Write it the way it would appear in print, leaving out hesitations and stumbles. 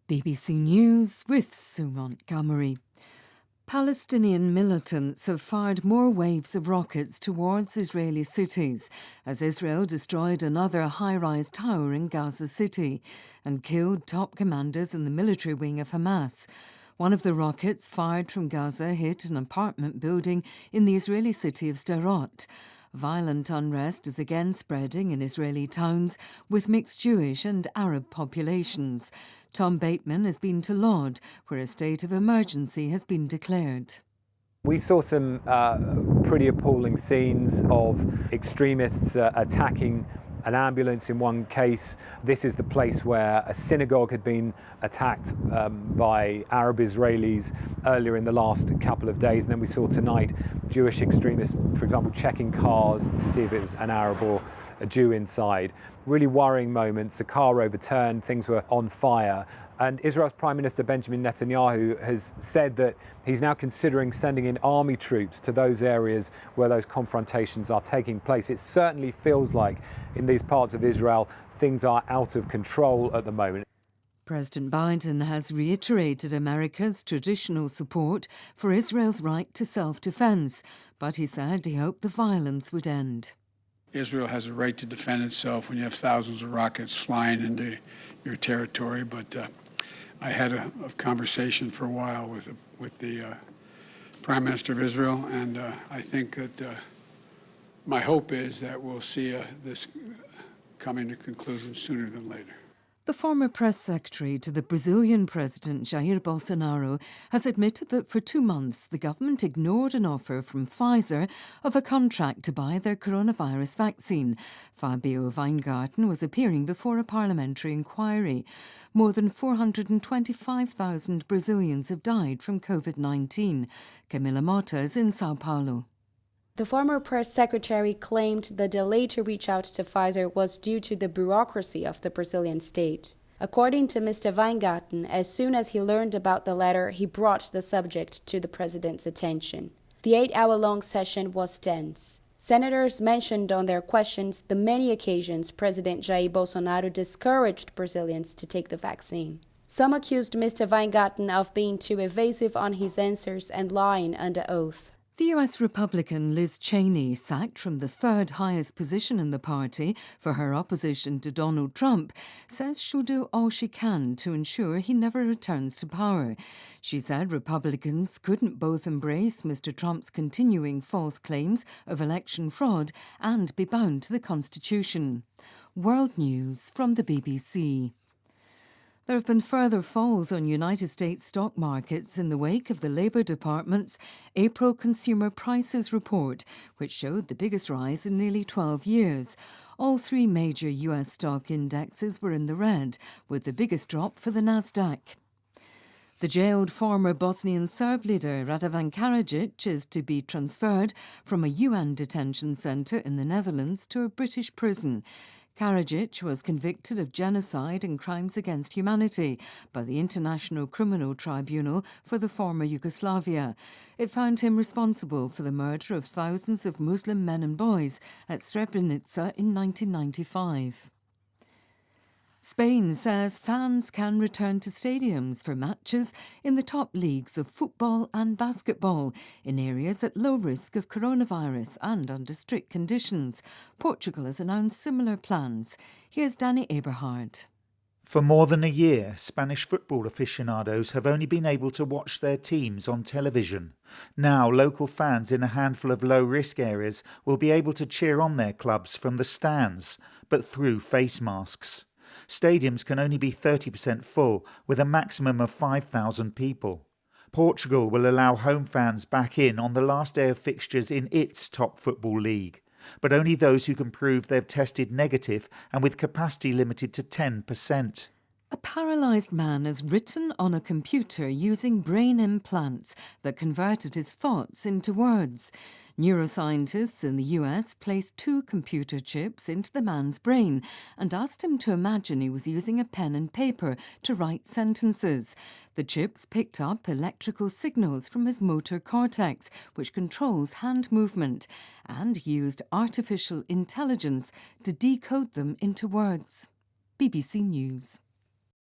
BBC News with Sue Montgomery. Palestinian militants have fired more waves of rockets towards Israeli cities as Israel destroyed another high-rise tower in Gaza City and killed top commanders in the military wing of Hamas. One of the rockets fired from Gaza hit an apartment building in the Israeli city of Sderot. Violent unrest is again spreading in Israeli towns with mixed Jewish and Arab populations. Tom Bateman has been to Lod, where a state of emergency has been declared. We saw some pretty appalling scenes of extremists attacking an ambulance in one case. This is the place where a synagogue had been attacked by Arab Israelis earlier in the last couple of days. And then we saw tonight Jewish extremists, for example, checking cars to see if it was an Arab or a Jew inside. Really worrying moments. A car overturned, things were on fire. And Israel's Prime Minister Benjamin Netanyahu has said that he's now considering sending in army troops to those areas where those confrontations are taking place. It certainly feels like in these parts of Israel, things are out of control at the moment. President Biden has reiterated America's traditional support for Israel's right to self-defense, but he said he hoped the violence would end. Israel has a right to defend itself when you have thousands of rockets flying into your territory, but I had a conversation for a while with the Prime Minister of Israel, and I think that my hope is that we'll see this coming to conclusion sooner than later. The former press secretary to the Brazilian president, Jair Bolsonaro, has admitted that for 2 months the government ignored an offer from Pfizer of a contract to buy their coronavirus vaccine. Fabio Weingarten was appearing before a parliamentary inquiry. More than 425,000 Brazilians have died from COVID-19. Camila Mota is in Sao Paulo. The former press secretary claimed the delay to reach out to Pfizer was due to the bureaucracy of the Brazilian state. According to Mr. Weingarten, as soon as he learned about the letter, he brought the subject to the president's attention. The 8-hour-long session was tense. Senators mentioned on their questions the many occasions President Jair Bolsonaro discouraged Brazilians to take the vaccine. Some accused Mr. Weingarten of being too evasive on his answers and lying under oath. The US Republican Liz Cheney, sacked from the third highest position in the party for her opposition to Donald Trump, says she'll do all she can to ensure he never returns to power. She said Republicans couldn't both embrace Mr. Trump's continuing false claims of election fraud and be bound to the Constitution. World News from the BBC. There have been further falls on United States stock markets in the wake of the Labour Department's April Consumer Prices Report, which showed the biggest rise in nearly 12 years. All 3 major US stock indexes were in the red, with the biggest drop for the Nasdaq. The jailed former Bosnian Serb leader Radovan Karadzic is to be transferred from a UN detention centre in the Netherlands to a British prison. Karadzic was convicted of genocide and crimes against humanity by the International Criminal Tribunal for the former Yugoslavia. It found him responsible for the murder of thousands of Muslim men and boys at Srebrenica in 1995. Spain says fans can return to stadiums for matches in the top leagues of football and basketball in areas at low risk of coronavirus and under strict conditions. Portugal has announced similar plans. Here's Danny Eberhard. For more than a year, Spanish football aficionados have only been able to watch their teams on television. Now, local fans in a handful of low-risk areas will be able to cheer on their clubs from the stands, but through face masks. Stadiums can only be 30% full, with a maximum of 5,000 people. Portugal will allow home fans back in on the last day of fixtures in its top football league, but only those who can prove they've tested negative and with capacity limited to 10%. A paralysed man has written on a computer using brain implants that converted his thoughts into words. Neuroscientists in the US placed 2 computer chips into the man's brain and asked him to imagine he was using a pen and paper to write sentences. The chips picked up electrical signals from his motor cortex, which controls hand movement, and used artificial intelligence to decode them into words. BBC News.